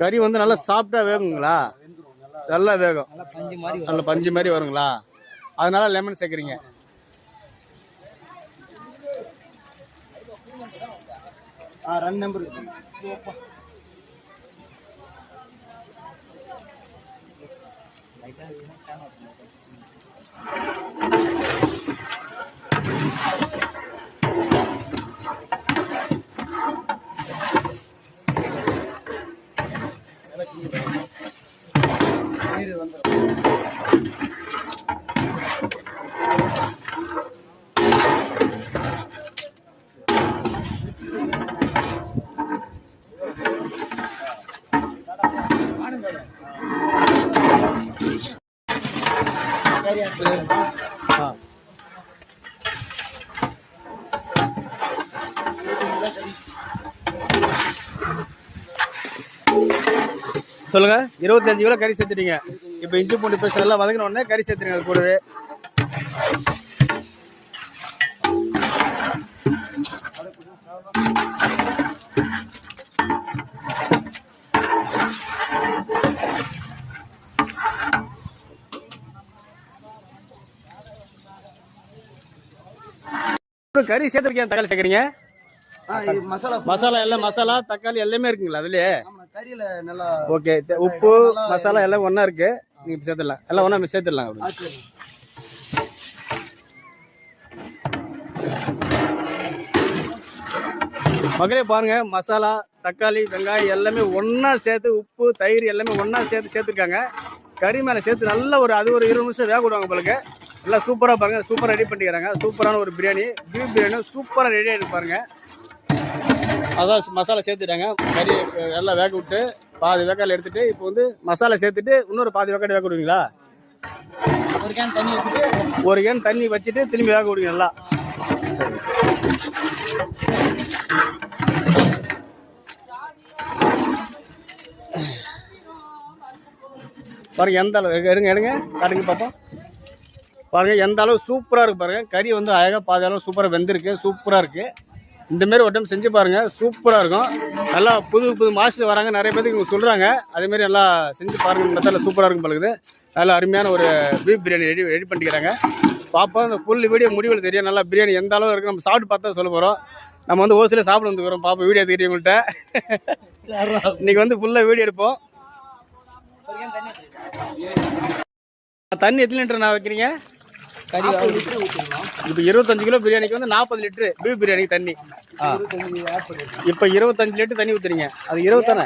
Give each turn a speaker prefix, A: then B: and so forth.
A: கறி வந்து நல்லா சாப்பிட்டா வேகுங்களா? நல்லா வேகும், நல்ல பஞ்சு மாதிரி வருங்களா? அதனால லெமன் சேர்க்குறீங்க.
B: ரன் நம்பர்
A: சொல்லுங்க. 25 கிலோ கறி சேர்த்துட்டீங்க. இப்போ இஞ்சி பூண்டு பேஸ்ட் நல்லா வதங்கின உடனே கறி சேர்த்துருங்க. அது கூடவே கறி சேர்த்துருக்கேன். தக்காளி சேர்க்குறீங்க. மசாலா எல்லாம் மசாலா தக்காளி எல்லாமே இருக்குங்களா அதுலயே?
B: கறியில நல்லா
A: ஓகே. உப்பு மசாலா எல்லாம் ஒண்ணா இருக்கு. நீங்க சேர்த்துடலாம். எல்லாம் ஒண்ணா சேர்த்துடலாம். மகளே பாருங்க, மசாலா தக்காளி வெங்காயம் எல்லாமே ஒன்னா சேர்த்து, உப்பு தயிர் எல்லாமே ஒன்னா சேர்த்துருக்காங்க. கறி மேல சேர்த்து நல்ல ஒரு அது ஒரு 20 நிமிஷம் வேக விடுவாங்க உங்களுக்கு. எல்லாம் சூப்பரா பாருங்க, சூப்பரா ரெடி பண்ணிக்கிறாங்க. சூப்பரான ஒரு பிரியாணி, பீஃப் பிரியாணி சூப்பரா ரெடி ஆகிட்டு பாருங்க. அதான் மசாலா சேர்த்துட்டாங்க. கறி எல்லாம் வேக விட்டு பாதி வேக்கால் எடுத்துட்டு இப்போ வந்து மசாலா சேர்த்துட்டு இன்னொரு பாதி வேக்காடு வேக விடுவீங்களா? ஒரு கேன் தண்ணி வச்சுட்டு திரும்பி வேக விடுவீங்க நல்லா. சரி. பாருங்க எந்த அளவு எடுங்க காட்டுங்க பார்ப்போம். பாருங்க எந்த அளவு சூப்பராக இருக்கு பாருங்க. கறி வந்து அழகாக பாதி அளவு சூப்பராக வெந்திருக்கு, சூப்பராக இருக்கு. இந்தமாரி ஒரு டைம் செஞ்சு பாருங்க, சூப்பராக இருக்கும். நல்லா புது மாஸ்டர் வராங்க, நிறைய பேருக்கு இவங்க சொல்கிறாங்க. அதேமாரி நல்லா செஞ்சு பாருங்க. இந்த மெத்தடில் சூப்பராக இருக்கும் பழகுது. நல்லா அருமையான ஒரு பீஃப் பிரியாணி ரெடி பண்ணிக்கிறாங்க. பார்ப்போம் இந்த ஃபுல் வீடியோ முடிவில் தெரியும். நல்லா பிரியாணி எந்த அளவு இருக்குது நம்ம சாப்பிட்டு பார்த்தா சொல்ல போகிறோம். நம்ம வந்து ஓசில சாப்பிட வந்துக்கிறோம். பார்ப்போம் வீடியோ எடுத்துக்கிட்டே உங்கள்கிட்ட. இன்னைக்கு வந்து ஃபுல்லாக வீடியோ எடுப்போம். தண்ணி எத்தனை லிட்டர் நான் வைக்கிறீங்க? இப்போ 25 கிலோ பிரியாணிக்கு வந்து 40 லிட்டரு பீஃப் பிரியாணிக்கு தண்ணி. இப்போ 25 லிட்டர் தண்ணி ஊற்றுறீங்க. அது 20 தானே?